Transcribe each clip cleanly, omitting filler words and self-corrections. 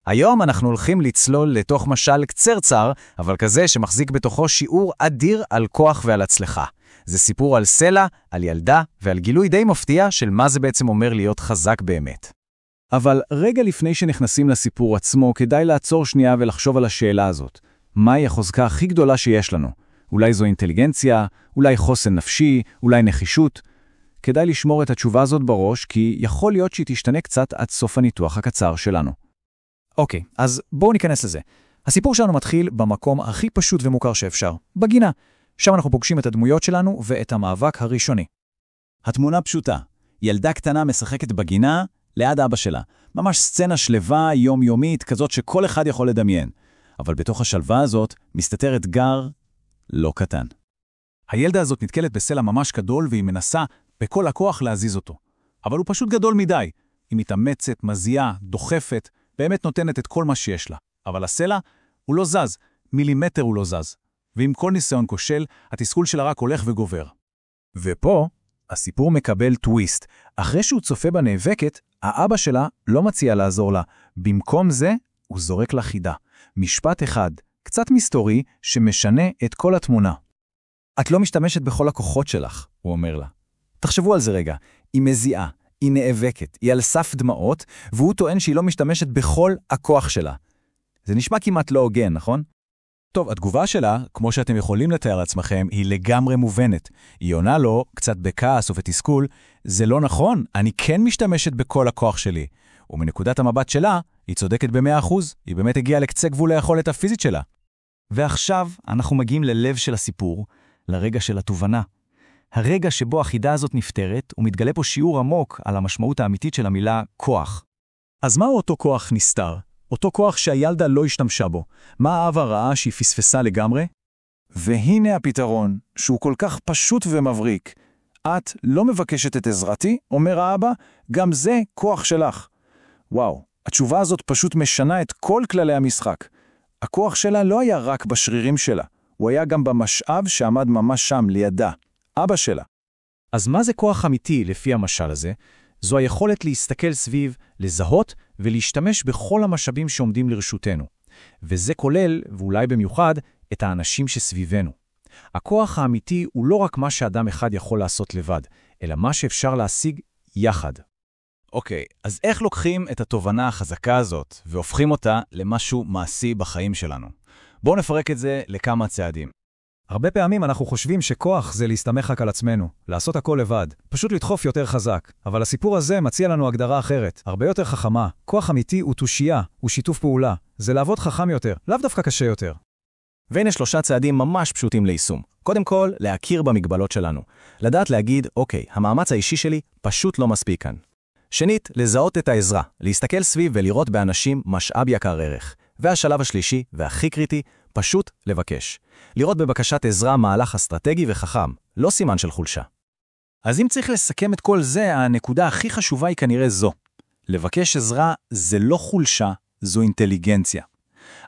היום אנחנו הולכים לצלול לתוך משל קצרצר, אבל כזה שמחזיק בתוכו שיעור אדיר על כוח ועל הצלחה. זה סיפור על סלע, על ילדה ועל גילוי די מפתיע של מה זה בעצם אומר להיות חזק באמת. אבל רגע לפני שנכנסים לסיפור עצמו, כדאי לעצור שנייה ולחשוב על השאלה הזאת. מהי החוזקה הכי גדולה שיש לנו? אולי זו אינטליגנציה, אולי חוסן נפשי, אולי נחישות? כדאי לשמור את התשובה הזאת בראש, כי יכול להיות שהיא תשתנה קצת עד סוף הניתוח הקצר שלנו. אוקיי, אז בואו ניכנס לזה. הסיפור שלנו מתחיל במקום הכי פשוט ומוכר שאפשר, בגינה. שם אנחנו פוגשים את הדמויות שלנו ואת המאבק הראשוני. התמונה פשוטה. ילדה קטנה משחקת בגינה ליד אבא שלה. ממש סצנה שלווה, יומיומית, כזאת שכל אחד יכול לדמיין. אבל בתוך השלווה הזאת מסתתר אתגר לא קטן. הילדה הזאת נתקלת בסלע ממש גדול והיא מנסה בכל הכוח להזיז אותו. אבל הוא פשוט גדול מדי. היא מתאמצת, מזיעה, דוחפת, באמת נותנת את כל מה שיש לה. אבל הסלע הוא לא זז, מילימטר הוא לא זז. ועם כל ניסיון כושל, התסכול שלה רק הולך וגובר. ופה הסיפור מקבל טוויסט. אחרי שהוא צופה בנאבקת, האבא שלה לא מציע לעזור לה. במקום זה, הוא זורק לה חידה. משפט אחד, קצת מסתורי, שמשנה את כל התמונה. את לא משתמשת בכל הכוחות שלך, הוא אומר לה. תחשבו על זה רגע. היא מזיעה, היא נאבקת, היא על סף דמעות, והוא טוען שהיא לא משתמשת בכל הכוח שלה. זה נשמע כמעט לא הוגן, נכון? טוב, התגובה שלה, כמו שאתם יכולים לתאר לעצמכם, היא לגמרי מובנת. היא עונה לו, קצת בכעס ובתסכול, זה לא נכון, אני כן משתמשת בכל הכוח שלי. ומנקודת המבט שלה, היא צודקת ב100%, היא באמת הגיעה לקצה גבול היכולת הפיזית שלה. ועכשיו אנחנו מגיעים ללב של הסיפור, לרגע של התובנה. הרגע שבו החידה הזאת נפתרת, הוא מתגלה פה שיעור עמוק על המשמעות האמיתית של המילה כוח. אז מהו אותו כוח נסתר? אותו כוח שהילדה לא השתמשה בו. מה האהבה רעה שהיא פספסה לגמרי? והנה הפתרון, שהוא כל כך פשוט ומבריק. את לא מבקשת את עזרתי, אומר האבא, גם זה כוח שלך. וואו, התשובה הזאת פשוט משנה את כל כללי המשחק. הכוח שלה לא היה רק בשרירים שלה, הוא היה גם במשאב שעמד ממש שם לידה, אבא שלה. אז מה זה כוח אמיתי לפי המשל הזה? זו היכולת להסתכל סביב, לזהות ולהשתמש בכל המשאבים שעומדים לרשותנו. וזה כולל, ואולי במיוחד, את האנשים שסביבנו. הכוח האמיתי הוא לא רק מה שאדם אחד יכול לעשות לבד, אלא מה שאפשר להשיג יחד. אוקיי, אז איך לוקחים את התובנה החזקה הזאת והופכים אותה למשהו מעשי בחיים שלנו? בואו נפרק את זה לכמה צעדים. הרבה פעמים אנחנו חושבים שכוח זה להסתמך רק על עצמנו, לעשות הכל לבד, פשוט לדחוף יותר חזק. אבל הסיפור הזה מציע לנו הגדרה אחרת, הרבה יותר חכמה. כוח אמיתי הוא תושייה, הוא שיתוף פעולה. זה לעבוד חכם יותר, לאו דווקא קשה יותר. והנה 3 צעדים ממש פשוטים ליישום. קודם כל, להכיר במגבלות שלנו. לדעת להגיד, אוקיי, המאמץ האישי שלי פשוט לא מספיק כאן. שנית, לזהות את העזרה, להסתכל סביב ולראות באנשים משאב יקר ערך. והשלב השלישי, והכי קריטי, פשוט לבקש. לראות בבקשת עזרה מהלך אסטרטגי וחכם, לא סימן של חולשה. אז אם צריך לסכם את כל זה, הנקודה הכי חשובה היא כנראה זו. לבקש עזרה זה לא חולשה, זו אינטליגנציה.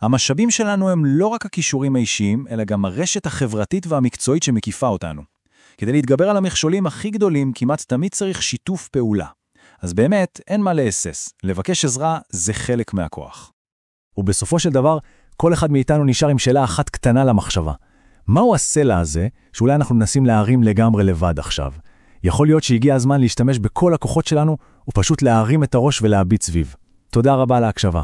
המשאבים שלנו הם לא רק הכישורים האישיים, אלא גם הרשת החברתית והמקצועית שמקיפה אותנו. כדי להתגבר על המכשולים הכי גדולים, כמעט תמיד צריך שיתוף פעולה. אז באמת, אין מה להסס. לבקש עזרה זה חלק מהכוח. ובסופו של דבר, כל אחד מאיתנו נשאר עם שאלה אחת קטנה למחשבה. מהו הסלע הזה שאולי אנחנו מנסים להרים לגמרי לבד עכשיו? יכול להיות שהגיע הזמן להשתמש בכל הכוחות שלנו ופשוט להרים את הראש ולהביט סביב. תודה רבה על ההקשבה.